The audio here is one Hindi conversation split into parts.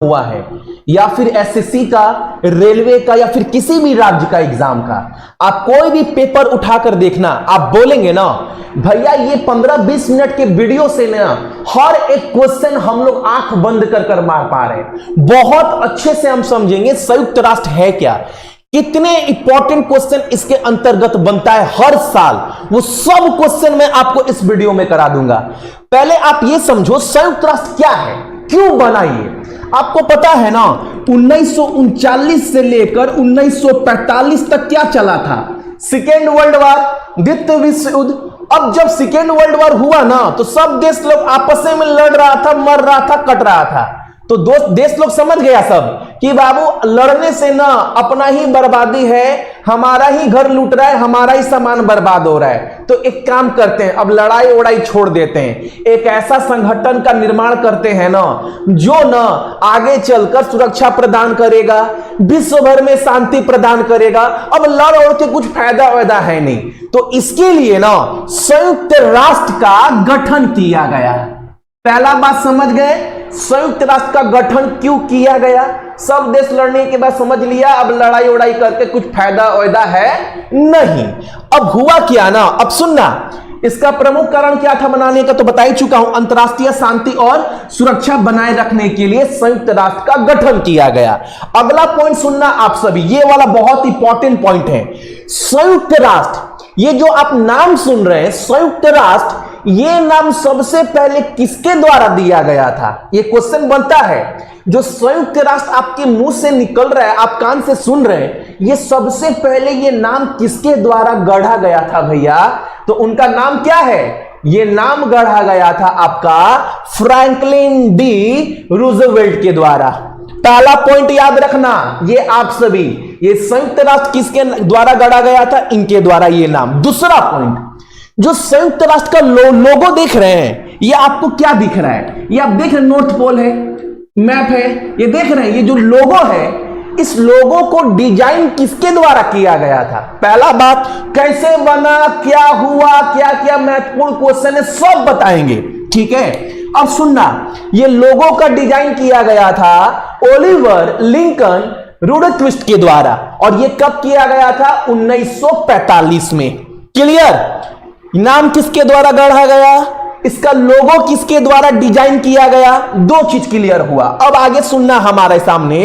हुआ है, या फिर एसएससी का, रेलवे का, या फिर किसी भी राज्य का एग्जाम का, आप कोई भी पेपर उठाकर देखना, आप बोलेंगे ना भैया ये 15-20 मिनट के वीडियो से ना हर एक क्वेश्चन हम लोग आंख बंद कर कर मार पा रहे हैं। बहुत अच्छे से हम समझेंगे संयुक्त राष्ट्र है क्या, कितने इंपॉर्टेंट क्वेश्चन इसके अंतर्गत बनता है हर साल, वो सब क्वेश्चन मैं आपको इस वीडियो में करा दूंगा। पहले आप ये समझो संयुक्त राष्ट्र क्या है, क्यों बना ये। आपको पता है ना 1939 से लेकर 1945 तक क्या चला था, सेकेंड वर्ल्ड वॉर, द्वितीय विश्व युद्ध। अब जब सेकेंड वर्ल्ड वॉर हुआ ना तो सब देश लोग आपस में लड़ रहा था, मर रहा था, कट रहा था, तो देश लोग समझ गया सब कि बाबू लड़ने से ना अपना ही बर्बादी है, हमारा ही घर लूट रहा है, हमारा ही सामान बर्बाद हो रहा है। तो एक काम करते हैं, अब लड़ाई उड़ाई छोड़ देते हैं, एक ऐसा संगठन का निर्माण करते हैं ना जो ना आगे चलकर सुरक्षा प्रदान करेगा, विश्व भर में शांति प्रदान करेगा। अब लड़ उड़ के कुछ फायदा वायदा है नहीं, तो इसके लिए ना संयुक्त राष्ट्र का गठन किया गया। पहला बात समझ गए, संयुक्त राष्ट्र का गठन क्यों किया गया। सब देश लड़ने के बाद समझ लिया अब लड़ाई उड़ाई करके कुछ फायदा वायदा है नहीं। अब हुआ क्या ना, अब सुनना, इसका प्रमुख कारण क्या था बनाने का, तो बता ही चुका हूं, अंतरराष्ट्रीय शांति और सुरक्षा बनाए रखने के लिए संयुक्त राष्ट्र का गठन किया गया। अगला पॉइंट सुनना आप सभी, ये वाला बहुत इंपॉर्टेंट पॉइंट है। संयुक्त राष्ट्र, ये जो आप नाम सुन रहे हैं संयुक्त राष्ट्र, ये नाम सबसे पहले किसके द्वारा दिया गया था, ये क्वेश्चन बनता है। जो संयुक्त राष्ट्र आपके मुंह से निकल रहा है, आप कान से सुन रहे हैं, ये सबसे पहले ये नाम किसके द्वारा गढ़ा गया था भैया, तो उनका नाम क्या है, ये नाम गढ़ा गया था आपका फ्रैंकलिन डी रूजवेल्ट के द्वारा। पहला पॉइंट याद रखना, ये आप सभी, ये संयुक्त राष्ट्र किसके द्वारा गढ़ा गया था, इनके द्वारा ये नाम। दूसरा पॉइंट, जो संयुक्त राष्ट्र का लोगो देख रहे हैं, ये आपको क्या दिख रहा है, ये आप देख रहे हैं नॉर्थ पोल है, मैप है, ये देख रहे हैं, ये जो लोगो है, इस लोगो को डिजाइन किसके द्वारा किया गया था। पहला बात, कैसे बना, क्या हुआ, क्या क्या महत्वपूर्ण क्वेश्चन है, सब बताएंगे, ठीक है। अब सुनना, ये लोगो का डिजाइन किया गया था ओलिवर लिंकन रूडक्विस्ट के द्वारा, और ये कब किया गया था, 1945 में। क्लियर, नाम किसके द्वारा गढ़ा गया, इसका लोगो किसके द्वारा डिजाइन किया गया, दो चीज क्लियर हुआ। अब आगे सुनना हमारे सामने,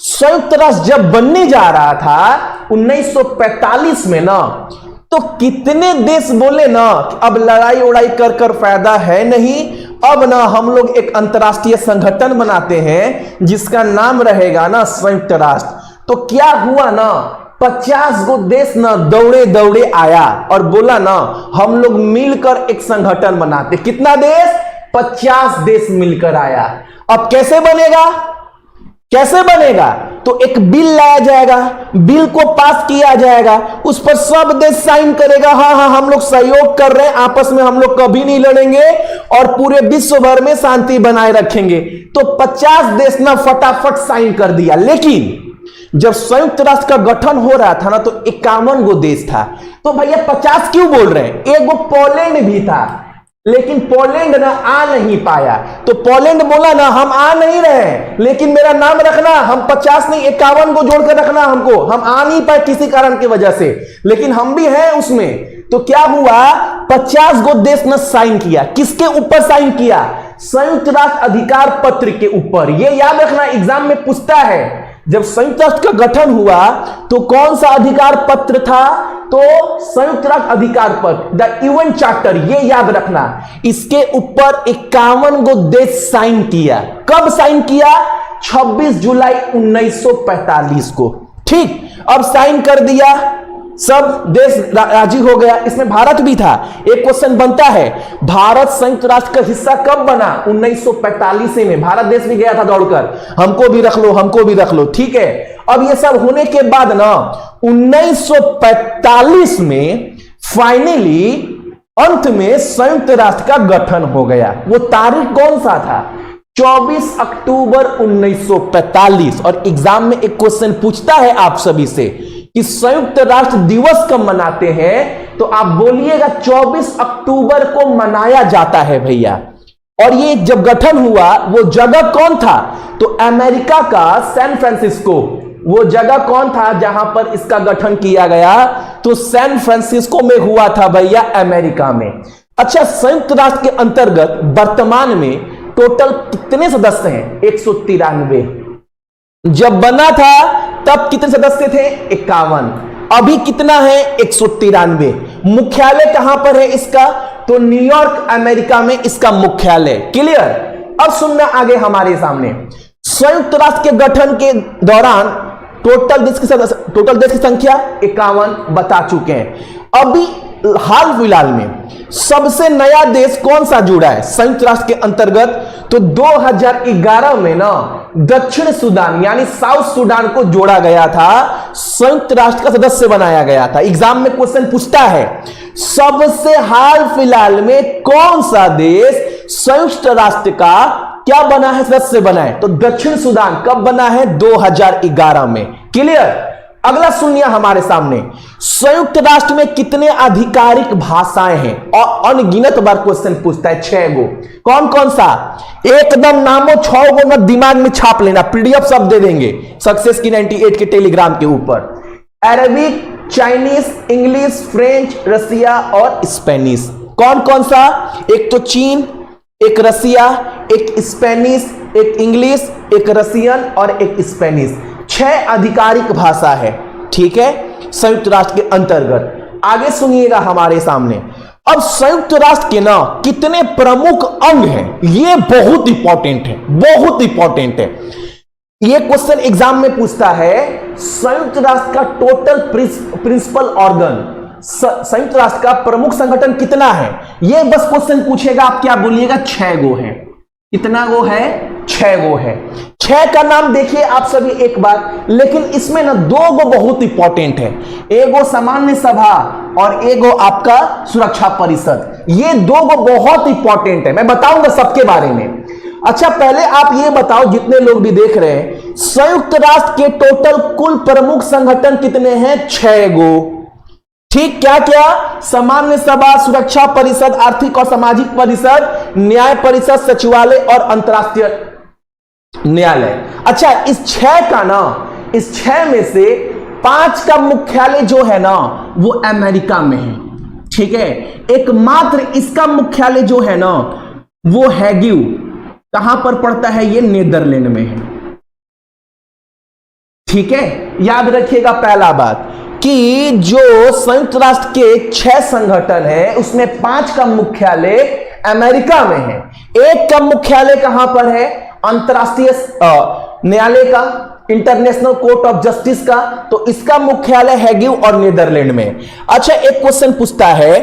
संयुक्त राष्ट्र जब बनने जा रहा था 1945 में ना, तो कितने देश बोले ना अब लड़ाई उड़ाई कर कर फायदा है नहीं, अब ना हम लोग एक अंतरराष्ट्रीय संगठन बनाते हैं जिसका नाम रहेगा ना संयुक्त राष्ट्र। तो क्या हुआ ना, 50 गो देश ना दौड़े दौड़े आया और बोला ना हम लोग मिलकर एक संगठन बनाते। कितना देश, 50 देश मिलकर आया। अब कैसे बनेगा, कैसे बनेगा, तो एक बिल लाया जाएगा, बिल को पास किया जाएगा, उस पर सब देश साइन करेगा, हाँ हाँ हम लोग सहयोग कर रहे हैं, आपस में हम लोग कभी नहीं लड़ेंगे और पूरे विश्व भर में शांति बनाए रखेंगे। तो 50 देश ना फटाफट साइन कर दिया। लेकिन जब संयुक्त राष्ट्र का गठन हो रहा था ना तो 51 गो देश था। तो भैया 50 क्यों बोल रहे हैं, एक गो पोलैंड भी था, लेकिन पोलैंड ना आ नहीं पाया। तो पोलैंड बोला ना हम आ नहीं रहे, लेकिन मेरा नाम रखना, हम 50 नहीं 51 को जोड़कर रखना हमको, हम आ नहीं पाए किसी कारण की वजह से, लेकिन हम भी हैं उसमें। तो क्या हुआ, 50 गो देश ने साइन किया। किसके ऊपर साइन किया, संयुक्त राष्ट्र अधिकार पत्र के ऊपर। ये याद रखना, एग्जाम में पूछता है, जब संयुक्त राष्ट्र का गठन हुआ तो कौन सा अधिकार पत्र था, तो संयुक्त राष्ट्र अधिकार पत्र, द यूएन चार्टर, ये याद रखना। इसके ऊपर 51 गो देश साइन किया। कब साइन किया, 26 जुलाई 1945 को। ठीक, अब साइन कर दिया, सब देश राजी हो गया, इसमें भारत भी था। एक क्वेश्चन बनता है, भारत संयुक्त राष्ट्र का हिस्सा कब बना, 1945 में। भारत देश भी गया था दौड़कर, हमको भी रख लो, हमको भी रख लो, ठीक है। अब ये सब होने के बाद ना 1945 में फाइनली अंत में संयुक्त राष्ट्र का गठन हो गया। वो तारीख कौन सा था, 24 अक्टूबर 1945। और एग्जाम में एक क्वेश्चन पूछता है आप सभी से कि संयुक्त राष्ट्र दिवस कब मनाते हैं, तो आप बोलिएगा 24 अक्टूबर को मनाया जाता है भैया। और ये जब गठन हुआ वो जगह कौन था? तो अमेरिका का सैन फ्रांसिस्को, वो जगह कौन था जहां पर इसका गठन किया गया? तो सैन फ्रांसिस्को में हुआ था भैया, अमेरिका में। अच्छा, संयुक्त राष्ट्र के अंतर्गत वर्तमान में टोटल कितने सदस्य हैं? 193। जब बना था तब कितने सदस्य थे? 51। अभी कितना है? 193। मुख्यालय कहां पर है इसका? तो न्यूयॉर्क, अमेरिका में इसका मुख्यालय। क्लियर? अब सुनना आगे हमारे सामने, संयुक्त राष्ट्र के गठन के दौरान टोटल देश की संख्या 51 बता चुके हैं। अभी हाल फिलहाल में सबसे नया देश कौन सा जुड़ा है संयुक्त राष्ट्र के अंतर्गत? तो 2011 में ना दक्षिण सूडान यानी साउथ सूडान को जोड़ा गया था, संयुक्त राष्ट्र का सदस्य बनाया गया था। एग्जाम में क्वेश्चन पूछता है सबसे हाल फिलहाल में कौन सा देश संयुक्त राष्ट्र का क्या बना है, सदस्य बना है? तो दक्षिण सूडान। कब बना है? 2011 में। क्लियर? अगला सुनिए हमारे सामने, संयुक्त राष्ट्र में कितने आधिकारिक भाषाएं हैं? और अनगिनत बार क्वेश्चन पूछता है, 6 गो। कौन कौन सा? एकदम नामो 6 गो मत दिमाग में छाप लेना, पीडीएफ सब दे देंगे सक्सेस की 98 के टेलीग्राम के ऊपर। अरबिक, चाइनीज, इंग्लिश, फ्रेंच, रसिया और स्पेनिश। कौन कौन सा? एक तो चीन, एक रसिया, एक स्पेनिश, एक इंग्लिश, एक रसियन और एक स्पेनिश। 6 आधिकारिक भाषा है, ठीक है, संयुक्त राष्ट्र के अंतर्गत। आगे सुनिएगा हमारे सामने, अब संयुक्त राष्ट्र के ना कितने प्रमुख अंग हैं? ये बहुत इंपॉर्टेंट है, बहुत इंपॉर्टेंट है। ये क्वेश्चन एग्जाम में पूछता है, संयुक्त राष्ट्र का टोटल प्रिंसिपल ऑर्गन, संयुक्त राष्ट्र का प्रमुख संगठन कितना है? ये बस क्वेश्चन पूछेगा, आप क्या बोलिएगा? 6 गो है। कितना गो है? 6 गो है। 6 का नाम देखिए आप सभी एक बार, लेकिन इसमें ना 2 गो बहुत इंपॉर्टेंट है, एगो सामान्य सभा और एगो आपका सुरक्षा परिषद। ये 2 गो बहुत इंपॉर्टेंट है, मैं बताऊंगा सबके बारे में। अच्छा, पहले आप ये बताओ, जितने लोग भी देख रहे हैं, संयुक्त राष्ट्र के टोटल कुल प्रमुख संगठन कितने हैं? 6 गो। ठीक, क्या क्या? सामान्य सभा, सुरक्षा परिषद, आर्थिक और सामाजिक परिषद, न्याय परिषद, सचिवालय और अंतरराष्ट्रीय न्यायालय। अच्छा, इस 6 का ना, इस 6 में से 5 का मुख्यालय जो है ना वो अमेरिका में है, ठीक है। एकमात्र इसका मुख्यालय जो है ना वो हैग्यू, कहां पर पड़ता है? ये नीदरलैंड में है, ठीक है। याद रखिएगा पहला बात कि जो संयुक्त राष्ट्र के 6 संगठन है उसमें 5 का मुख्यालय अमेरिका में है, एक का मुख्यालय कहां पर है? अंतरराष्ट्रीय न्यायालय का, इंटरनेशनल कोर्ट ऑफ जस्टिस का, तो इसका मुख्यालय हैग्यू और नीदरलैंड में। अच्छा, एक क्वेश्चन पूछता है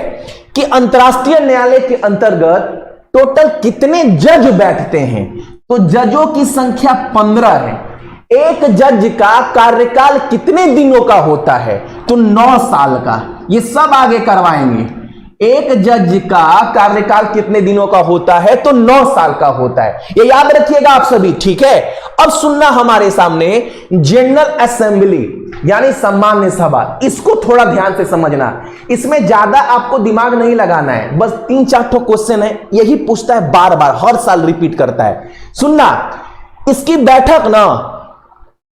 कि अंतरराष्ट्रीय न्यायालय के अंतर्गत टोटल कितने जज बैठते हैं? तो जजों की संख्या 15 है। एक जज का कार्यकाल कितने दिनों का होता है? तो 9 साल का। ये सब आगे करवाएंगे। एक जज का कार्यकाल कितने दिनों का होता है? तो 9 साल का होता है, ये याद रखिएगा आप सभी, ठीक है। अब सुनना हमारे सामने, जनरल असेंबली यानी सामान्य सभा, इसको थोड़ा ध्यान से समझना। इसमें ज्यादा आपको दिमाग नहीं लगाना है, बस 3-4 क्वेश्चन है, यही पूछता है बार बार, हर साल रिपीट करता है। सुनना, इसकी बैठक ना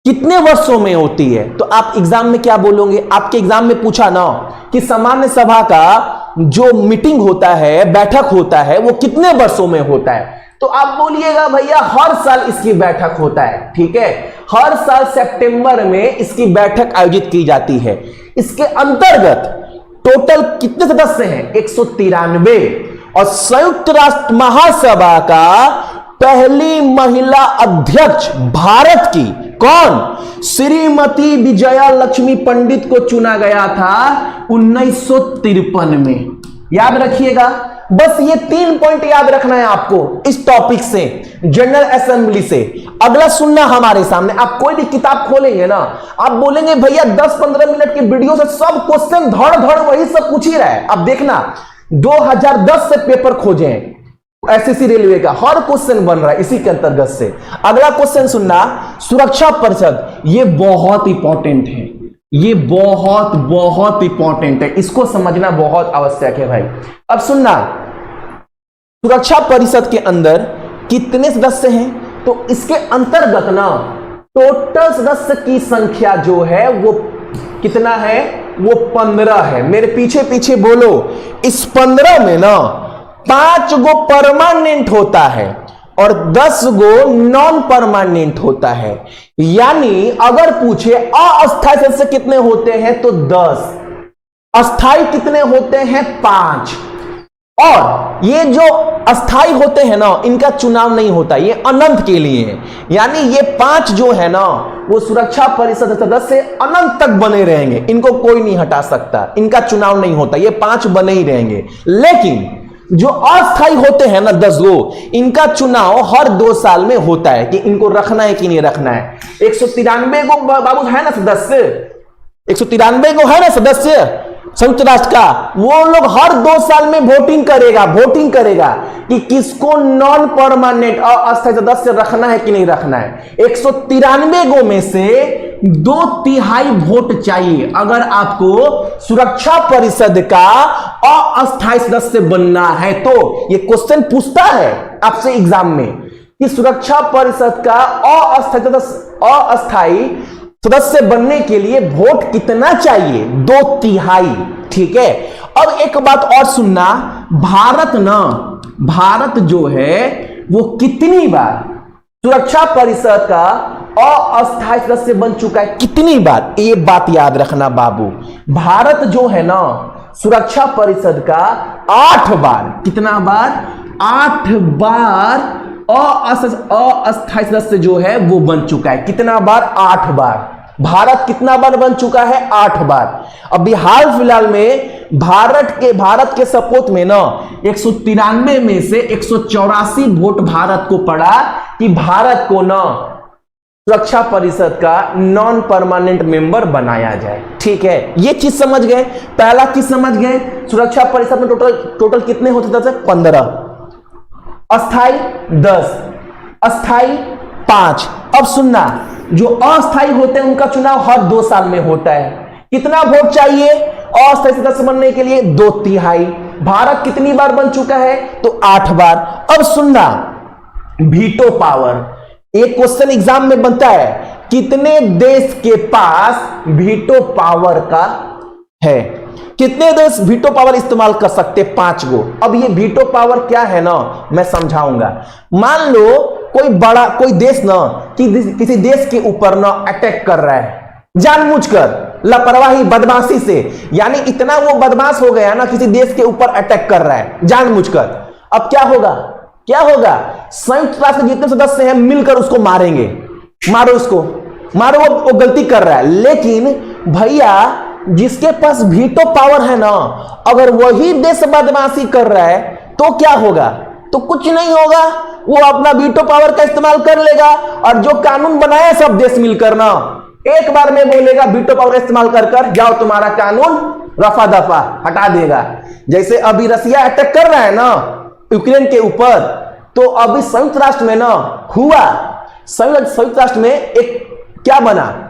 कितने वर्षों में होती है? तो आप एग्जाम में क्या बोलोगे? आपके एग्जाम में पूछा ना कि सामान्य सभा का जो मीटिंग होता है, बैठक होता है, वो कितने वर्षों में होता है? तो आप बोलिएगा भैया हर साल इसकी बैठक होता है, ठीक है। हर साल सितंबर में इसकी बैठक आयोजित की जाती है। इसके अंतर्गत टोटल कितने सदस्य हैं? 193। और संयुक्त राष्ट्र महासभा का पहली महिला अध्यक्ष भारत की कौन? श्रीमती विजया लक्ष्मी पंडित को चुना गया था 1953 में। याद रखिएगा, बस ये 3 पॉइंट याद रखना है आपको इस टॉपिक से, जनरल असेंबली से। अगला सुनना हमारे सामने, आप कोई भी किताब खोलेंगे ना, आप बोलेंगे भैया 10-15 मिनट की वीडियो से सब क्वेश्चन धड़ धड़ वही सब पूछ ही रहा है। अब देखना, 2010 से पेपर खोजे एसएससी रेलवे का, हर क्वेश्चन बन रहा है इसी के अंतर्गत से। अगला क्वेश्चन सुनना, सुरक्षा परिषद, ये बहुत इंपॉर्टेंट है, ये बहुत बहुत इंपॉर्टेंट है, इसको समझना बहुत आवश्यक है भाई। अब सुनना, सुरक्षा परिषद के अंदर कितने सदस्य हैं? तो इसके अंतर्गत ना टोटल सदस्य की संख्या जो है वो कितना है? वो 15 है। मेरे पीछे पीछे बोलो, इस 15 में ना 5 गो परमानेंट होता है और 10 गो नॉन परमानेंट होता है। यानी अगर पूछे अस्थायी सदस्य कितने होते हैं तो 10, अस्थाई कितने होते हैं? 5। और ये जो अस्थाई होते हैं ना, इनका चुनाव नहीं होता, ये अनंत के लिए है। यानी ये 5 जो है ना, वो सुरक्षा परिषद सदस्य अनंत तक बने रहेंगे, इनको कोई नहीं हटा सकता, इनका चुनाव नहीं होता, ये 5 बने ही रहेंगे। लेकिन जो अस्थाई होते हैं ना 10 गो, इनका चुनाव हर 2 साल में होता है कि इनको रखना है कि नहीं रखना है। 193 गो बाबू है ना सदस्य, 193 गो है ना सदस्य संयुक्त राष्ट्र का, वो लोग हर 2 साल में वोटिंग करेगा कि किसको नॉन परमानेंट अस्थायी सदस्य रखना है कि नहीं रखना है। 193 गो में से 2/3 वोट चाहिए अगर आपको सुरक्षा परिषद का अस्थायी सदस्य बनना है। तो ये क्वेश्चन पूछता है आपसे एग्जाम में कि सुरक्षा परिषद का अस्थायी सदस्य बनने के लिए वोट कितना चाहिए? 2/3। ठीक है। अब एक बात और सुनना, भारत जो है वो कितनी बार सुरक्षा परिषद का अस्थायी सदस्य बन चुका है? कितनी बार? ये बात याद रखना बाबू, भारत जो है ना सुरक्षा परिषद का 8 बार, कितना बार? 8 बार अस्थायी सदस्य जो है वो बन चुका है। कितना बार? 8 बार। भारत कितना बार बन चुका है? 8 बार। अभी हाल फिलहाल में भारत के सपोर्ट में ना 193 में से 184 वोट भारत को पड़ा कि भारत को ना सुरक्षा परिषद का नॉन परमानेंट मेंबर बनाया जाए। ठीक है, ये चीज समझ गए। पहला चीज समझ गए, सुरक्षा परिषद में टोटल कितने होते थे? 15, अस्थाई 10, अस्थाई 5। अब सुनना, जो अस्थाई होते हैं उनका चुनाव हर 2 साल में होता है। कितना वोट चाहिए अस्थायी सदस्य बनने के लिए? 2/3। भारत कितनी बार बन चुका है? तो 8 बार। अब सुनना, वीटो पावर, एक क्वेश्चन एग्जाम में बनता है, कितने देश के पास वीटो पावर का है? कितने देश वीटो पावर इस्तेमाल कर सकते? 5 गो। अब ये वीटो पावर क्या है ना, मैं समझाऊंगा। मान लो कोई देश ना किसी देश के ऊपर ना अटैक कर रहा है जानबूझकर, लापरवाही, बदमाशी से, यानी इतना वो बदमाश हो गया ना, किसी देश के ऊपर अटैक कर रहा है जानबूझकर। अब क्या होगा? संयुक्त राष्ट्र के जितने सदस्य हैं मिलकर उसको मारेंगे, मारो उसको, मारो, वो गलती कर रहा है। लेकिन भैया जिसके पास वीटो पावर है ना, अगर वही देश बदमाशी कर रहा है तो क्या होगा? तो कुछ नहीं होगा, वो अपना वीटो पावर का इस्तेमाल कर लेगा और जो कानून बनाया सब देश मिलकर ना एक बार में बोलेगा वीटो पावर इस्तेमाल कर जाओ, तुम्हारा कानून रफा दफा हटा देगा। जैसे अभी रसिया अटैक कर रहा है ना यूक्रेन के ऊपर, तो अभी संयुक्त राष्ट्र में ना हुआ, संयुक्त राष्ट्र में एक क्या बना,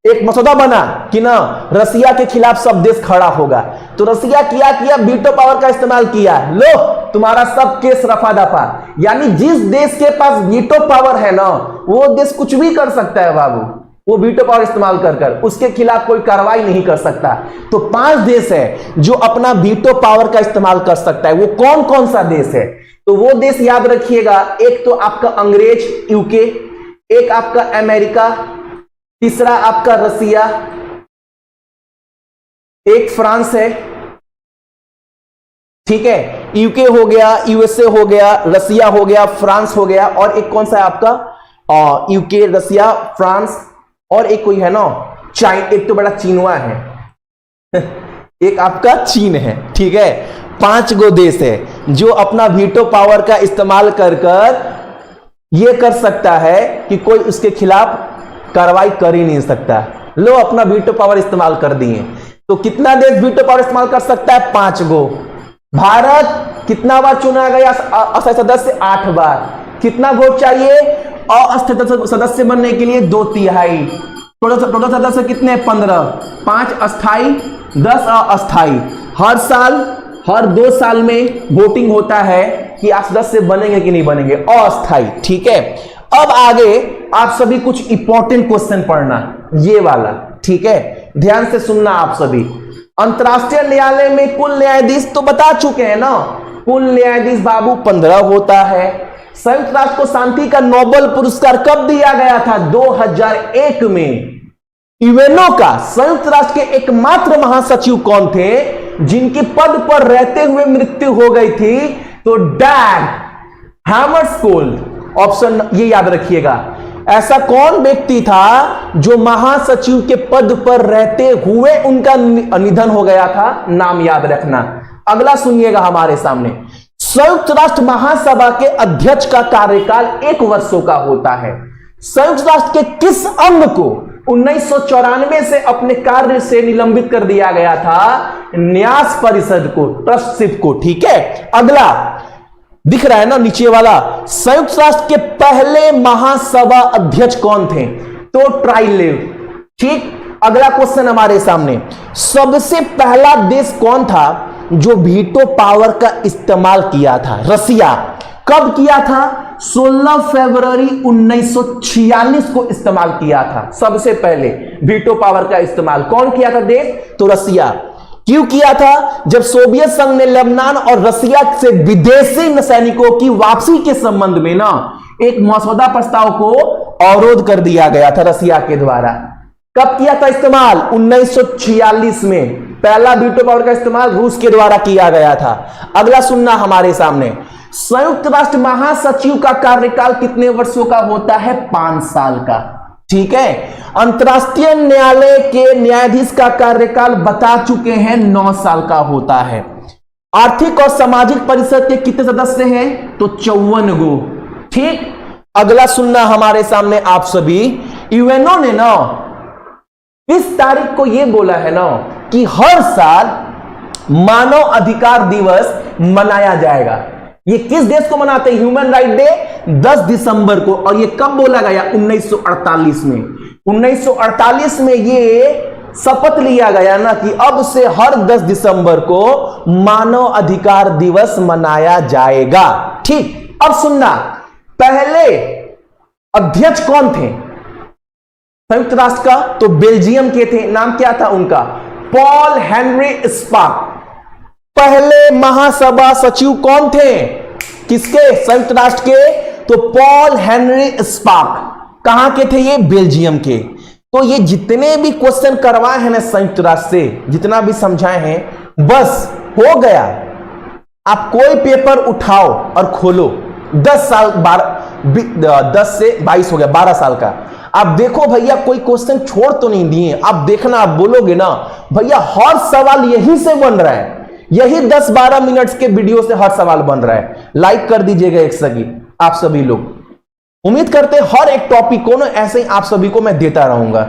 एक मसौदा बना कि ना रसिया के खिलाफ सब देश खड़ा होगा। तो रसिया किया वीटो पावर का इस्तेमाल किया, लो तुम्हारा सब केस रफा दफा। यानी जिस देश के पास वीटो पावर है ना, वो देश कुछ भी कर सकता है बाबू, वो वीटो पावर इस्तेमाल कर उसके खिलाफ कोई कार्रवाई नहीं कर सकता। तो 5 देश है जो अपना वीटो पावर का इस्तेमाल कर सकता है। वो कौन कौन सा देश है? तो वो देश याद रखिएगा, एक तो आपका अंग्रेज यूके, एक आपका अमेरिका, तीसरा आपका रसिया, एक फ्रांस है। ठीक है, यूके हो गया, यूएसए हो गया, रसिया हो गया, फ्रांस हो गया, और एक कौन सा है आपका? यूके, रसिया, फ्रांस, और एक कोई है ना चाइन, एक तो बड़ा चीनवा है एक आपका चीन है। ठीक है, 5 गो देश है जो अपना वीटो पावर का इस्तेमाल कर ये कर सकता है कि कोई उसके खिलाफ कार्रवाई कर ही नहीं सकता। लो अपना वीटो पावर इस्तेमाल कर दिए। तो कितना देश वीटो पावर इस्तेमाल कर सकता है? 5 गो। भारत कितना बार चुना गया अस्थायी सदस्य? 8 बार। कितना वोट चाहिए अस्थायी सदस्य बनने के लिए? 2/3। टोटल सदस्य कितने? 15। 5 अस्थाई, 10 अस्थाई। हर साल, हर 2 साल में वोटिंग होता है कि आप सदस्य से बनेंगे कि नहीं बनेंगे, अस्थाई। ठीक है, अब आगे आप सभी कुछ इंपॉर्टेंट क्वेश्चन पढ़ना, ये वाला। ठीक है, ध्यान से सुनना आप सभी। अंतरराष्ट्रीय न्यायालय में कुल न्यायाधीश तो बता चुके हैं ना, कुल न्यायाधीश बाबू 15 होता है। संयुक्त राष्ट्र को शांति का नोबेल पुरस्कार कब दिया गया था? 2001 में। यूएनओ का संयुक्त राष्ट्र के एकमात्र महासचिव कौन थे जिनके पद पर रहते हुए मृत्यु हो गई थी? तो डैग हैमरस्कोल्ड। ऑप्शन ये याद रखिएगा, ऐसा कौन व्यक्ति था जो महासचिव के पद पर रहते हुए उनका निधन हो गया था? नाम याद रखना। अगला सुनिएगा हमारे सामने, संयुक्त राष्ट्र महासभा के अध्यक्ष का कार्यकाल 1 वर्षों का होता है। संयुक्त राष्ट्र के किस अंग को 1994 से अपने कार्य से निलंबित कर दिया गया था? न्यास परिषद को, ट्रस्टशिप को। ठीक है, अगला दिख रहा है ना नीचे वाला, संयुक्त राष्ट्र के पहले महासभा अध्यक्ष कौन थे? तो ट्राइलेव। ठीक, अगला क्वेश्चन हमारे सामने, सबसे पहला देश कौन था जो वीटो पावर का इस्तेमाल किया था? रसिया। कब किया था? 16 फरवरी 1946 को इस्तेमाल किया था। सबसे पहले वीटो पावर का इस्तेमाल कौन किया था देश? तो रसिया। क्यों किया था? जब सोवियत संघ ने लेबनान और रसिया से विदेशी सैनिकों की वापसी के संबंध में ना एक मसौदा प्रस्ताव को अवरोध कर दिया गया था रसिया के द्वारा। कब किया था इस्तेमाल? 1946 में। पहला वीटो पावर का इस्तेमाल रूस के द्वारा किया गया था। अगला सुनना हमारे सामने, संयुक्त राष्ट्र महासचिव का कार्यकाल कितने वर्षों का होता है? 5 साल का। ठीक है, अंतरराष्ट्रीय न्यायालय के न्यायाधीश का कार्यकाल बता चुके हैं 9 साल का होता है। आर्थिक और सामाजिक परिषद के कितने सदस्य हैं? तो 54 गो। ठीक, अगला सुनना हमारे सामने आप सभी, यूएनओ ने ना इस तारीख को यह बोला है ना कि हर साल मानव अधिकार दिवस मनाया जाएगा। ये किस देश को मनाते हैं? ह्यूमन राइट डे 10 दिसंबर को। और ये कब बोला गया? 1948 में। 1948 में ये शपथ लिया गया ना कि अब से हर 10 दिसंबर को मानव अधिकार दिवस मनाया जाएगा। ठीक, अब सुनना, पहले अध्यक्ष कौन थे संयुक्त राष्ट्र का? तो बेल्जियम के थे। नाम क्या था उनका? Paul Henri Spaak. पहले महासभा सचिव कौन थे? किसके? संयुक्त राष्ट्र के। तो पॉल हेनरी स्पाक। कहां के थे ये? बेल्जियम के। तो ये जितने भी क्वेश्चन करवाए हैं ना संयुक्त राष्ट्र से, जितना भी समझाए हैं, बस हो गया। आप कोई पेपर उठाओ और खोलो, 10 साल 10 से 22 हो गया, 12 साल का। आप देखो भैया कोई क्वेश्चन छोड़ तो नहीं दिए। आप देखना, आप बोलोगे ना भैया हर सवाल यहीं से बन रहा है, यही 10-12 मिनट्स के वीडियो से हर सवाल बन रहा है। लाइक कर दीजिएगा एक सभी, आप सभी लोग। उम्मीद करते हैं हर एक टॉपिक को ना ऐसे ही आप सभी को मैं देता रहूंगा।